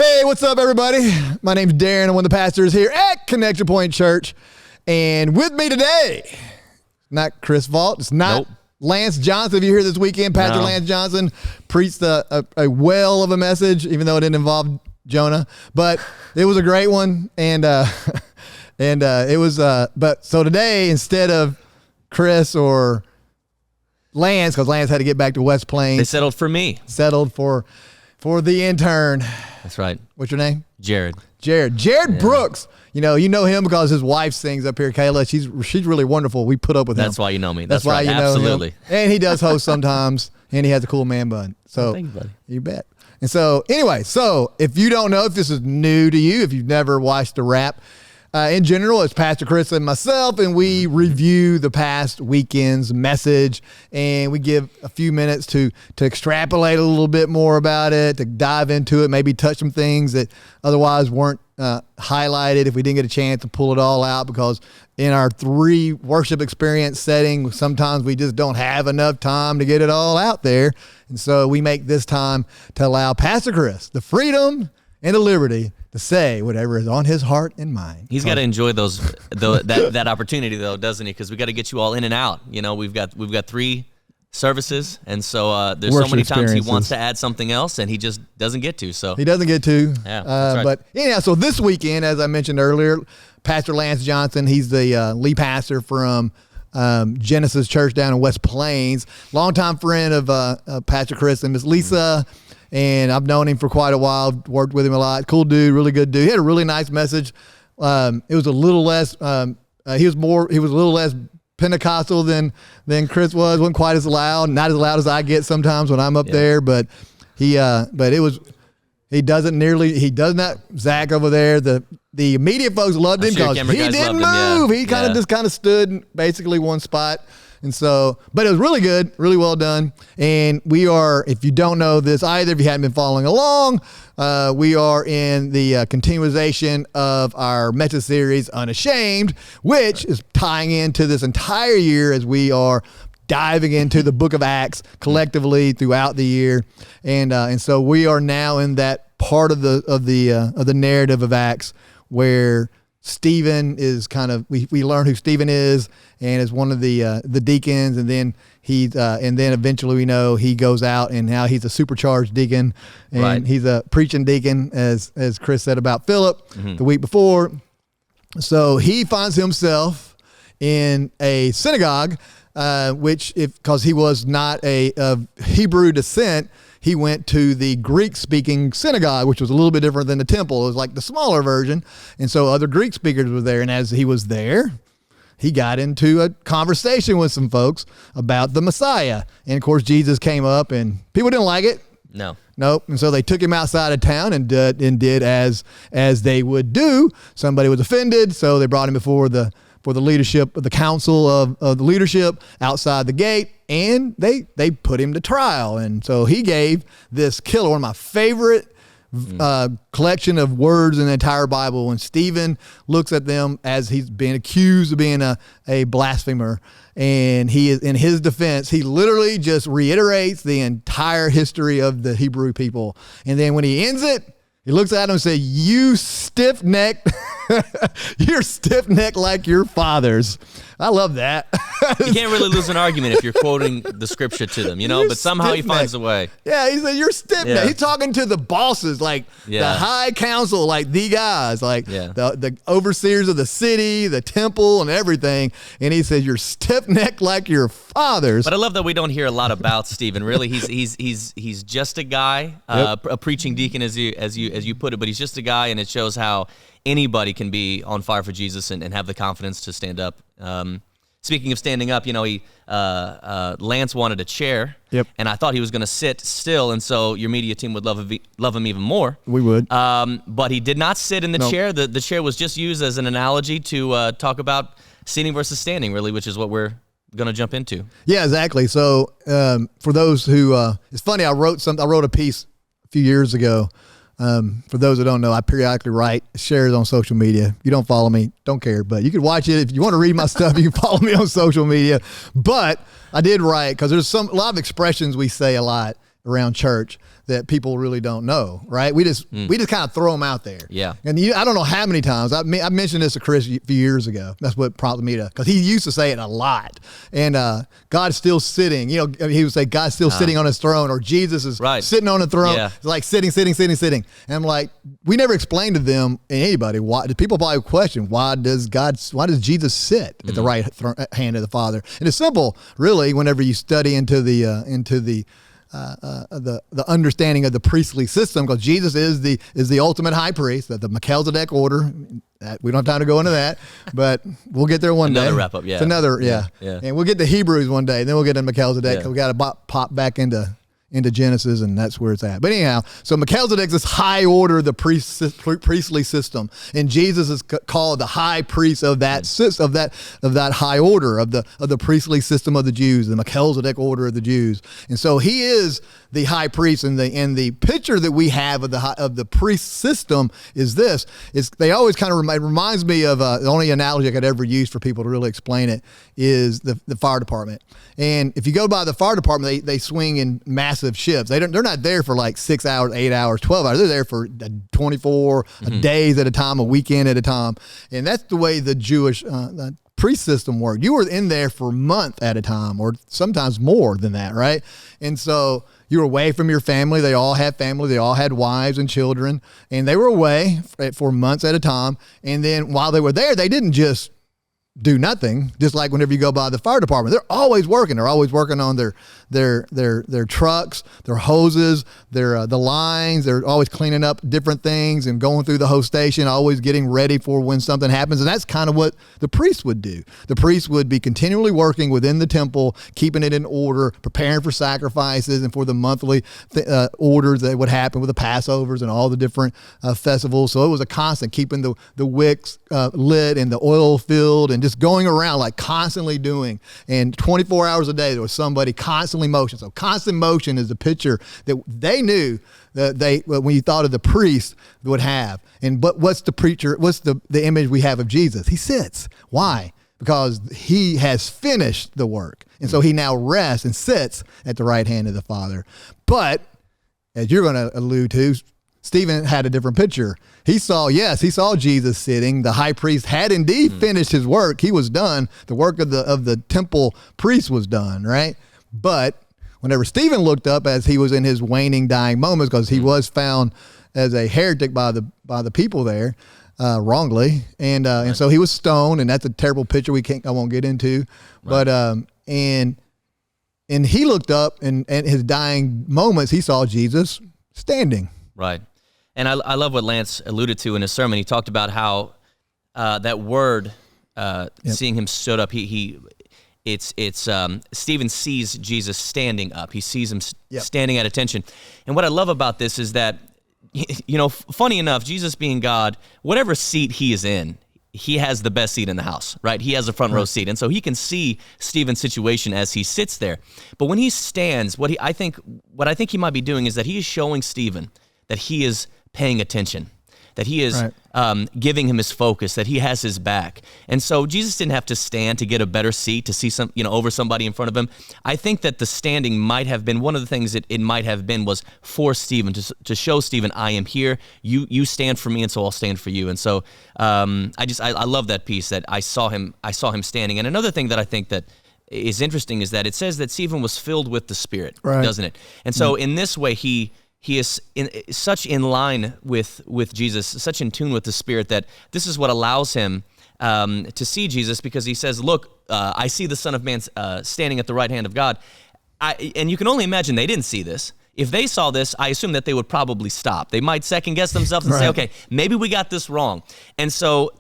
Hey, what's up, everybody? My name's Darren. I'm one of the pastors here at Connection Point Church. And with me today, not Chris Vault. It's not Lance Johnson. If you're here this weekend, Pastor Lance Johnson preached a well of a message, even though it didn't involve Jonah. But it was a great one. And it was, but so today, instead of Chris or Lance, because Lance had to get back to West Plains. They settled for me. Settled for the intern. That's right. What's your name? Jared Brooks. You know him because his wife sings up here, Kayla. She's really wonderful. We put up with him. That's why you know me. That's why right. you know Absolutely. him. And he does host sometimes, and he has a cool man bun. So thank you, buddy. You bet. And so anyway, if you don't know, if this is new to you, if you've never watched a rap, in general, it's Pastor Chris and myself, and we review the past weekend's message, and we give a few minutes to extrapolate a little bit more about it, to dive into it, maybe touch some things that otherwise weren't highlighted if we didn't get a chance to pull it all out, because in our 3 worship experience setting, sometimes we just don't have enough time to get it all out there. And so we make this time to allow Pastor Chris the freedom and the liberty to say whatever is on his heart and mind. He's got to enjoy that opportunity, though, doesn't he? Because we got to get you all in and out. You know, we've got 3 services, and so there's so many times he wants to add something else, and he just doesn't get to. So he doesn't get to. Yeah, that's right. But anyhow, so this weekend, as I mentioned earlier, Pastor Lance Johnson, he's the lead pastor from Genesis Church down in West Plains, longtime friend of Pastor Chris and Miss Lisa. And I've known him for quite a while, worked with him a lot. Cool dude, really good dude. He had a really nice message. It was a little less, he was a little less Pentecostal than Chris was. Wasn't quite as loud, not as loud as I get sometimes when I'm up there, but he does not, Zach over there, the media folks loved him because he didn't move. He kind of stood basically one spot. And so, but it was really good, really well done. And we are, if you don't know this either, if you hadn't been following along, we are in the continuation of our meta series, Unashamed, which is tying into this entire year as we are diving into the book of Acts collectively throughout the year. And so we are now in that part of the narrative of Acts where Stephen is we learn who Stephen is and is one of the deacons, and then and then eventually we know he goes out and now he's a supercharged deacon, and he's a preaching deacon, as Chris said about Philip the week before. So he finds himself in a synagogue, because he was not of Hebrew descent, he went to the Greek-speaking synagogue, which was a little bit different than the temple. It was like the smaller version. And so other Greek speakers were there. And as he was there, he got into a conversation with some folks about the Messiah. And, of course, Jesus came up, and people didn't like it. Nope. And so they took him outside of town and did as they would do. Somebody was offended, so they brought him before the leadership of the council of the leadership outside the gate, and they put him to trial. And so he gave this killer, one of my favorite collection of words in the entire Bible, when Stephen looks at them as he's being accused of being a blasphemer. And he is, in his defense, he literally just reiterates the entire history of the Hebrew people. And then when he ends it, he looks at him and says, "You stiff-necked, you're stiff-necked like your fathers." I love that. You can't really lose an argument if you're quoting the scripture to them, but somehow he finds a way. Yeah, he said, "You're stiff-necked." Yeah. He's talking to the bosses, like the high council, like the guys, like the overseers of the city, the temple, and everything. And he says, "You're stiff-necked like your fathers." But I love that we don't hear a lot about Stephen. Really, he's just a guy, a preaching deacon, as you put it. But he's just a guy, and it shows how anybody can be on fire for Jesus and have the confidence to stand up. Speaking of standing up, Lance wanted a chair, and I thought he was going to sit still, and so your media team would love him even more. We would. But he did not sit in the chair. The chair was just used as an analogy to talk about sitting versus standing, really, which is what we're going to jump into. Yeah, exactly. So for those who, it's funny, I wrote a piece a few years ago. For those who don't know, I periodically write shares on social media. If you don't follow me, don't care, but you can watch it. If you want to read my stuff, you can follow me on social media. But I did write, because there's a lot of expressions we say a lot around church that people really don't know, right? We just kind of throw them out there. Yeah. And I don't know how many times I mentioned this to Chris a few years ago. That's what prompted me to, because he used to say it a lot. And God's still sitting. You know, he would say God's still sitting on his throne, or Jesus is sitting on the throne. Yeah. It's like sitting. And I'm like, we never explained to them, anybody, why. People probably question, why does Jesus sit at the right hand of the Father? And it's simple, really. Whenever you study into the understanding of the priestly system, because Jesus is the ultimate high priest, the Melchizedek order. We don't have time to go into that, but we'll get there one day. Another wrap up, yeah. It's another, yeah. And we'll get to Hebrews one day, then we'll get to Melchizedek. Yeah. We got to pop back into Genesis, and that's where it's at. But anyhow, so Melchizedek's this high order, the priestly system, and Jesus is called the high priest of that of that high order of the priestly system of the Jews, the Melchizedek order of the Jews. And so he is the high priest, and the picture that we have of the priest system is this. They always kind of reminds me of the only analogy I could ever use for people to really explain it is the fire department. And if you go by the fire department, they swing in massive shifts. They're not there for like 6 hours, 8 hours, 12 hours. They're there for 24 days at a time, a weekend at a time. And that's the way the Jewish priest system worked. You were in there for a month at a time, or sometimes more than that, right? And so you were away from your family. They all had family. They all had wives and children. And they were away for months at a time. And then while they were there, they didn't just do nothing. Just like whenever you go by the fire department, they're always working. They're always working on their trucks, their hoses, the lines. They're always cleaning up different things and going through the whole station, always getting ready for when something happens. And that's kind of what the priest would do. The priest would be continually working within the temple, keeping it in order, preparing for sacrifices and for the monthly orders that would happen with the Passovers and all the different festivals. So it was a constant keeping the wicks lit and the oil filled, and just going around like constantly doing. And 24 hours a day there was somebody constantly motion. So constant motion is the picture that they knew that when you thought of the priest, would have. But what's the image we have of Jesus? He sits. Why? Because he has finished the work. And so he now rests and sits at the right hand of the Father. But as you're going to allude to, Stephen had a different picture. He saw Jesus sitting. The high priest had indeed finished his work. He was done. The work of the temple priest was done, right? But whenever Stephen looked up as he was in his waning, dying moments, because he was found as a heretic by the people there, wrongly, and so he was stoned, and that's a terrible picture I won't get into, right. But and he looked up, and in his dying moments, he saw Jesus standing. Right. And I love what Lance alluded to in his sermon. He talked about how that word, seeing him stood up, Stephen sees Jesus standing up. He sees him standing at attention. And what I love about this is that, funny enough, Jesus being God, whatever seat he is in, he has the best seat in the house, right? He has a front row seat. And so he can see Stephen's situation as he sits there. But when he stands, what I think he might be doing is that he is showing Stephen that he is paying attention, that he is giving him his focus, that he has his back. And so Jesus didn't have to stand to get a better seat, to see over somebody in front of him. I think that the standing might have been one of the things that it might have been was for Stephen, to show Stephen, I am here, you stand for me, and so I'll stand for you. And so I love that piece, that I saw him standing. And another thing that I think that is interesting is that it says that Stephen was filled with the Spirit, doesn't it? And so in this way, he is such in line with Jesus, such in tune with the Spirit, that this is what allows him to see Jesus, because he says, look, I see the Son of Man standing at the right hand of God. And you can only imagine they didn't see this. If they saw this, I assume that they would probably stop. They might second guess themselves and say, okay, maybe we got this wrong. And so,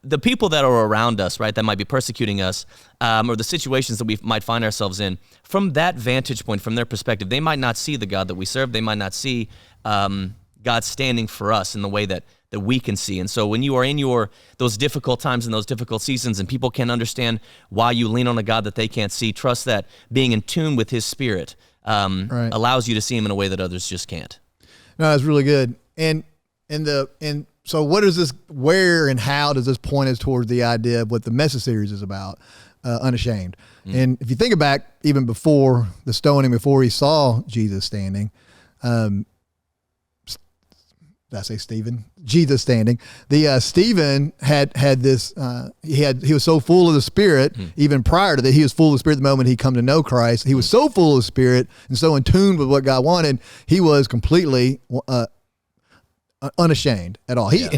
the people that are around us, right, that might be persecuting us, or the situations that we might find ourselves in, from that vantage point, from their perspective, they might not see the God that we serve. They might not see God standing for us in the way that we can see. And so when you are in those difficult times and those difficult seasons, and people can't understand why you lean on a God that they can't see, trust that being in tune with His Spirit allows you to see Him in a way that others just can't. No, that's really good. And so what is this, where and how does this point us towards the idea of what the message series is about, Unashamed? And if you think back, even before the stoning, before he saw Jesus standing, did I say Stephen? Jesus standing. The Stephen had this. He was so full of the Spirit, even prior to that. He was full of the Spirit the moment he come to know Christ. He was so full of the Spirit and so in tune with what God wanted. He was completely unashamed at all. He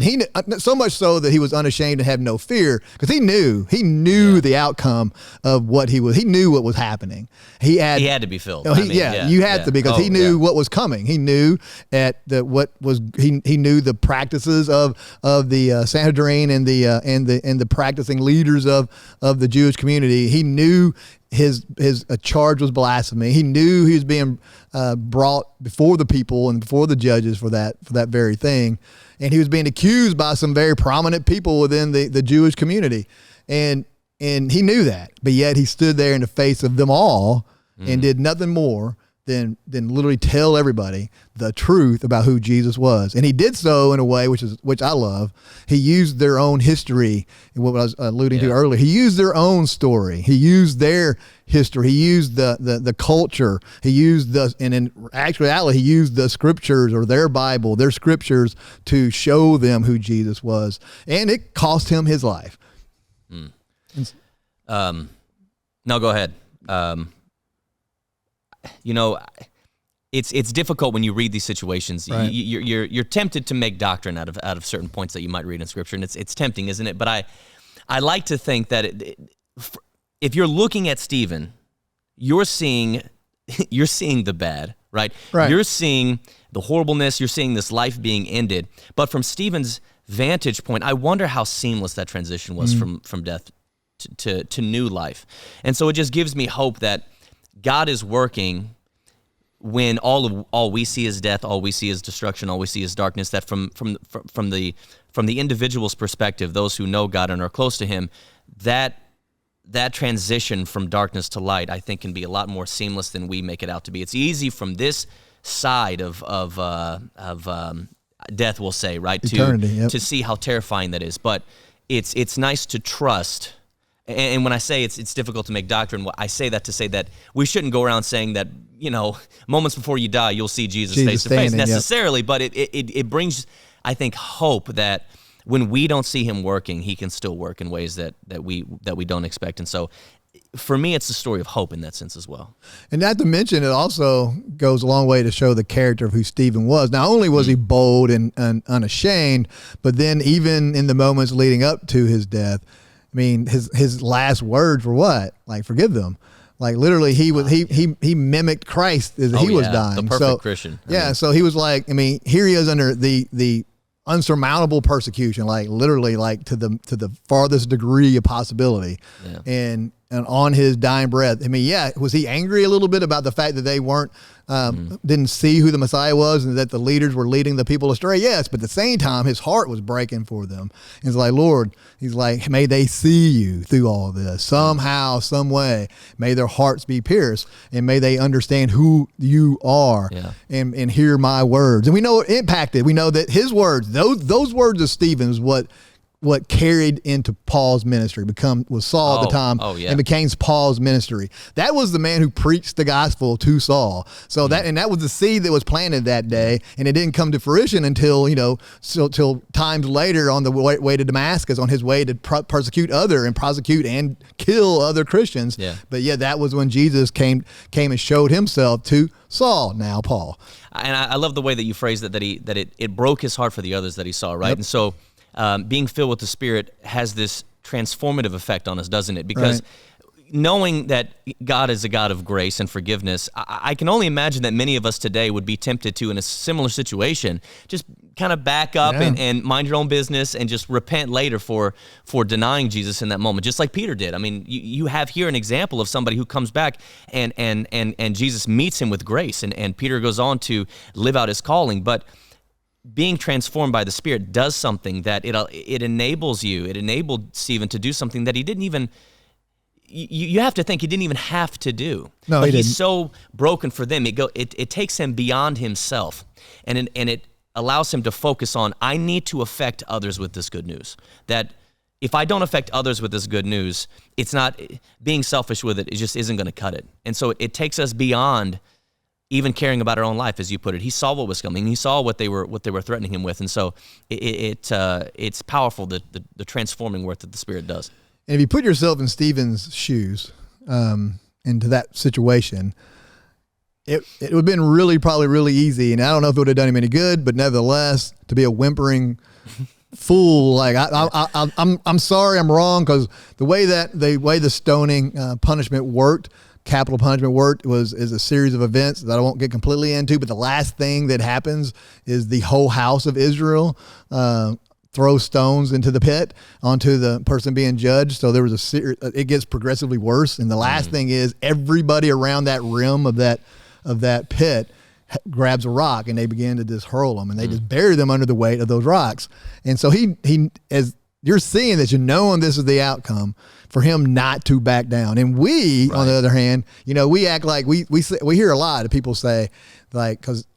so much so that he was unashamed and had no fear, because he knew the outcome of what he was. He knew what was happening. He had to be filled. You had to, because he knew what was coming. He knew he knew the practices of the Sanhedrin and the practicing leaders of the Jewish community. He knew his charge was blasphemy. He knew he was being brought before the people and before the judges for that very thing, and he was being accused by some very prominent people within the Jewish community, and he knew that, but yet he stood there in the face of them all and did nothing more than literally tell everybody the truth about who Jesus was. And he did so in a way which I love. He used their own history, and what I was alluding to earlier. He used their own story. He used their history. He used the culture. He used and in actuality, he used the scriptures, or their Bible, their scriptures, to show them who Jesus was. And it cost him his life. No, go ahead. It's difficult when you read these situations. Right. You're tempted to make doctrine out of certain points that you might read in Scripture, and it's tempting, isn't it? But I like to think that if you're looking at Stephen, you're seeing the bad, right? You're seeing the horribleness. You're seeing this life being ended. But from Stephen's vantage point, I wonder how seamless that transition was from death to new life. And so it just gives me hope that God is working when all we see is death, all we see is destruction, all we see is darkness. That from the individual's perspective, those who know God and are close to Him, that transition from darkness to light, I think, can be a lot more seamless than we make it out to be. It's easy from this side of death, we'll say, right, eternity, to see how terrifying that is. But it's nice to trust. And when I say it's difficult to make doctrine, I say that to say that we shouldn't go around saying that, moments before you die, you'll see Jesus face to face necessarily, but it brings, I think, hope that when we don't see Him working, He can still work in ways that we don't expect. And so for me, it's a story of hope in that sense as well. And not to mention, it also goes a long way to show the character of who Stephen was. Not only was he bold and unashamed, but then even in the moments leading up to his death, I mean, his last words were what? Like, forgive them. Like, literally, he mimicked Christ as he was dying. The perfect Christian. So he was like, I mean, here he is under the unsurmountable persecution, like literally, like to the farthest degree of possibility, and on his dying breath. I mean, was he angry a little bit about the fact that they didn't see who the Messiah was, and that the leaders were leading the people astray? Yes, but at the same time, his heart was breaking for them. He's like, Lord, he's like, may they see you through all of this somehow, some way. May their hearts be pierced, and may they understand who you are, and hear my words. And we know it impacted. We know that his words, those words of Stephen, is what carried into Paul's ministry, was Saul at the time, and became Paul's ministry. That was the man who preached the gospel to Saul. So that was the seed that was planted that day, and it didn't come to fruition until till times later on the way to Damascus, on his way to prosecute and kill other Christians. But that was when Jesus came and showed Himself to Saul, now Paul. And I love the way that you phrased it, that it broke his heart for the others that he saw, right? And so being filled with the Spirit has this transformative effect on us, doesn't it? Because knowing that God is a God of grace and forgiveness, I can only imagine that many of us today would be tempted to, in a similar situation, just kind of back up and mind your own business and just repent later for denying Jesus in that moment, just like Peter did. I mean, you have here an example of somebody who comes back and Jesus meets him with grace, and Peter goes on to live out his calling. But being transformed by the Spirit does something that it enables you. It enabled Stephen to do something that he didn't even. You have to think he didn't even have to do. No, but he he's didn't. so broken for them. It takes him beyond himself, and it allows him to focus on, I need to affect others with this good news. That if I don't affect others with this good news, it's not being selfish with it. It just isn't going to cut it. And so it takes us beyond even caring about our own life, as you put it. He saw what was coming. He saw what they were threatening him with, and so it's powerful, the transforming work that the Spirit does. And if you put yourself in Stephen's shoes, into that situation, it would have been probably really easy. And I don't know if it would have done him any good, but nevertheless, to be a whimpering fool, like I'm sorry, I'm wrong, because the way the stoning punishment worked, capital punishment worked, is a series of events that I won't get completely into. But the last thing that happens is the whole house of Israel throw stones into the pit onto the person being judged. So there was it gets progressively worse. And the last thing is everybody around that rim of that pit grabs a rock and they begin to just hurl them, and they just bury them under the weight of those rocks. And so he as you're seeing this, knowing this is the outcome, for him not to back down. And we, on the other hand, we act like we hear a lot of people say, like, because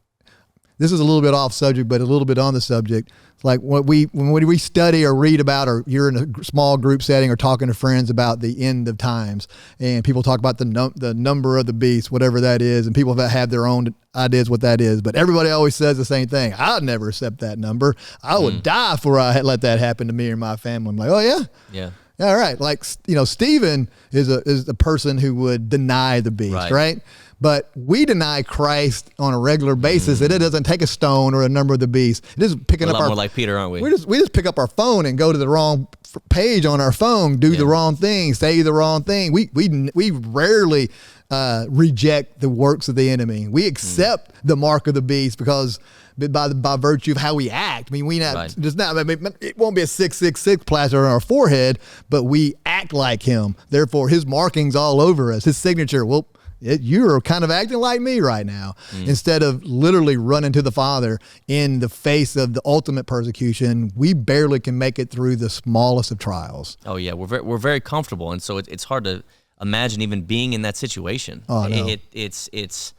this is a little bit off subject, but a little bit on the subject. Like when we study or read about, or you're in a small group setting or talking to friends about the end of times, and people talk about the number of the beast, whatever that is, and people have their own ideas what that is. But everybody always says the same thing. I'd never accept that number. I would die before I let that happen to me or my family. I'm like, oh yeah? Yeah. All right. Like, Stephen is the person who would deny the beast, right? But we deny Christ on a regular basis. It doesn't take a stone or a number of the beast. It is picking We're up a lot more like Peter, aren't we? We just pick up our phone and go to the wrong page on our phone, do the wrong thing, say the wrong thing. We rarely reject the works of the enemy. We accept the mark of the beast because by virtue of how we act. I mean, it won't be a 666 plaster on our forehead, but we act like him. Therefore, his markings all over us, his signature. Well, you're kind of acting like me right now, instead of literally running to the Father in the face of the ultimate persecution. We barely can make it through the smallest of trials. Oh yeah, we're very comfortable, and so it's hard to imagine even being in that situation. Oh, no. It's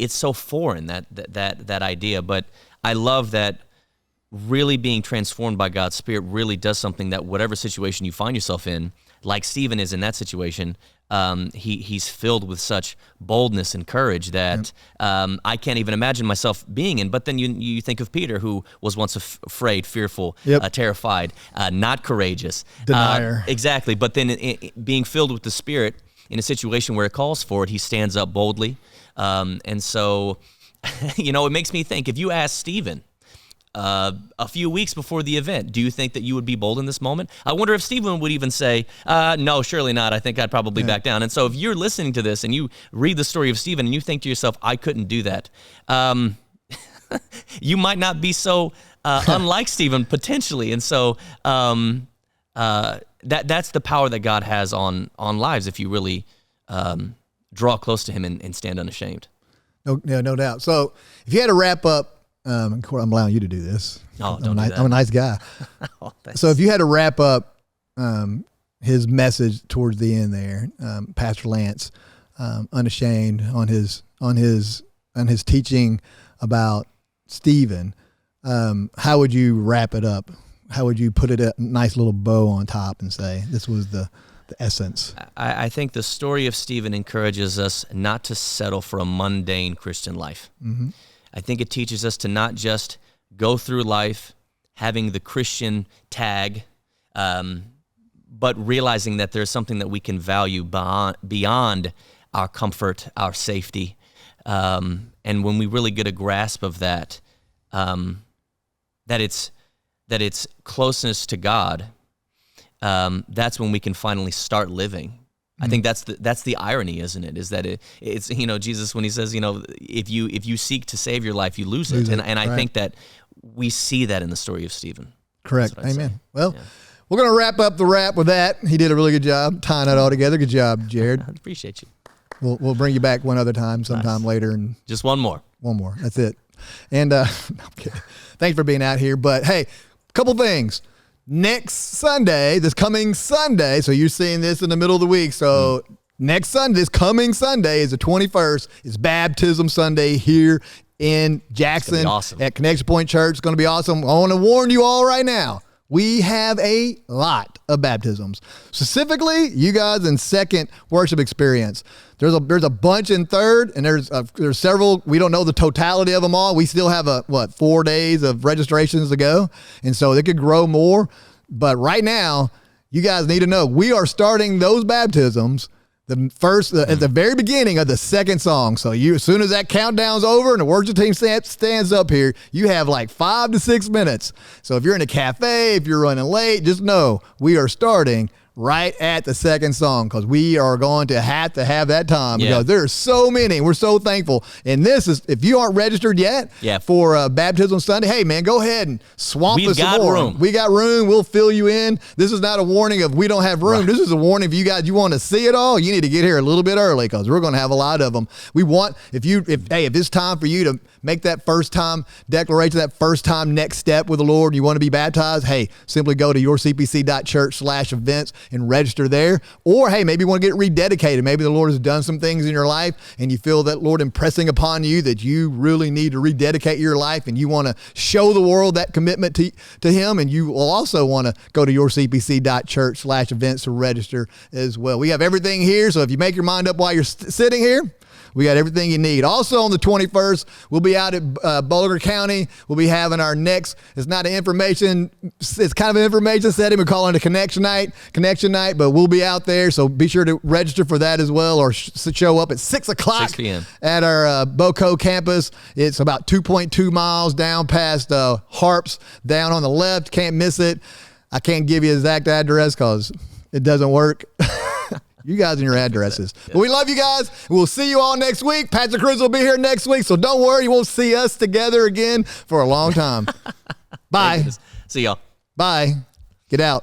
so foreign, that idea. But I love that really being transformed by God's Spirit really does something that whatever situation you find yourself in, like Stephen is in that situation, he's filled with such boldness and courage that I can't even imagine myself being in. But then you think of Peter, who was once afraid, fearful, terrified, not courageous. Denier. Exactly. But then being filled with the Spirit in a situation where it calls for it, he stands up boldly. And so, it makes me think, if you ask Stephen a few weeks before the event, do you think that you would be bold in this moment? I wonder if Stephen would even say, no, surely not. I think I'd probably back down. And so if you're listening to this and you read the story of Stephen and you think to yourself, I couldn't do that, you might not be so unlike Stephen potentially. And so that's the power that God has on lives if you really draw close to him and stand unashamed. No doubt. So if you had to wrap up, of course, I'm allowing you to do this. Oh, I'm a nice guy. So if you had to wrap up his message towards the end there, Pastor Lance, Unashamed, on his teaching about Stephen, how would you wrap it up? How would you put it a nice little bow on top and say this was the essence? I think the story of Stephen encourages us not to settle for a mundane Christian life. Mm-hmm. I think it teaches us to not just go through life having the Christian tag, but realizing that there's something that we can value beyond our comfort, our safety. And when we really get a grasp of that, that it's closeness to God, that's when we can finally start living. I think that's the irony, isn't it? Is that it's Jesus, when he says, if you seek to save your life, you lose it. And I think that we see that in the story of Stephen. Correct. Amen. Well, we're going to wrap up the wrap with that. He did a really good job tying that all together. Good job, Jared. I appreciate you. We'll bring you back one other time, sometime later, and just one more. That's it. And no, I'm kidding. Thanks for being out here. But hey, a couple things. Next Sunday, this coming Sunday, so you're seeing this in the middle of the week. So next Sunday, this coming Sunday is the 21st. It's Baptism Sunday here in Jackson at Connection Point Church. It's going to be awesome. I want to warn you all right now. We have a lot of baptisms. Specifically, you guys in second worship experience. There's a bunch in third, and there's several. We don't know the totality of them all. We still have 4 days of registrations to go, and so they could grow more. But right now, you guys need to know we are starting those baptisms at the very beginning of the second song. So as soon as that countdown's over and the worship team stands up here, you have like 5 to 6 minutes. So if you're in a cafe, if you're running late, just know we are starting right at the second song, because we are going to have that time, because there are so many. We're so thankful. And this is, if you aren't registered yet for Baptism Sunday, hey man, go ahead and swamp us some more. Room. We got room. We'll fill you in. This is not a warning of we don't have room. Right. This is a warning if you want to see it all, you need to get here a little bit early, because we're going to have a lot of them. We want, if it's time for you to make that first time declaration, that first time next step with the Lord, you want to be baptized, hey, simply go to yourcpc.church/events and register there. Or hey, maybe you want to get rededicated. Maybe the Lord has done some things in your life and you feel that Lord impressing upon you that you really need to rededicate your life, and you want to show the world that commitment to Him, and you will also want to go to yourcpc.church/events to register as well. We have everything here, so if you make your mind up while you're sitting here, we got everything you need. Also on the 21st, we'll be out at Boulder County. We'll be having our next, it's kind of an information setting. We call it a connection night, but we'll be out there. So be sure to register for that as well, or show up at 6 o'clock 6 p.m. at our Boco campus. It's about 2.2 miles down past Harps, down on the left. Can't miss it. I can't give you the exact address because it doesn't work. You guys and your addresses. But we love you guys. We'll see you all next week. Patrick Cruz will be here next week, so don't worry. You won't see us together again for a long time. Bye. See y'all. Bye. Get out.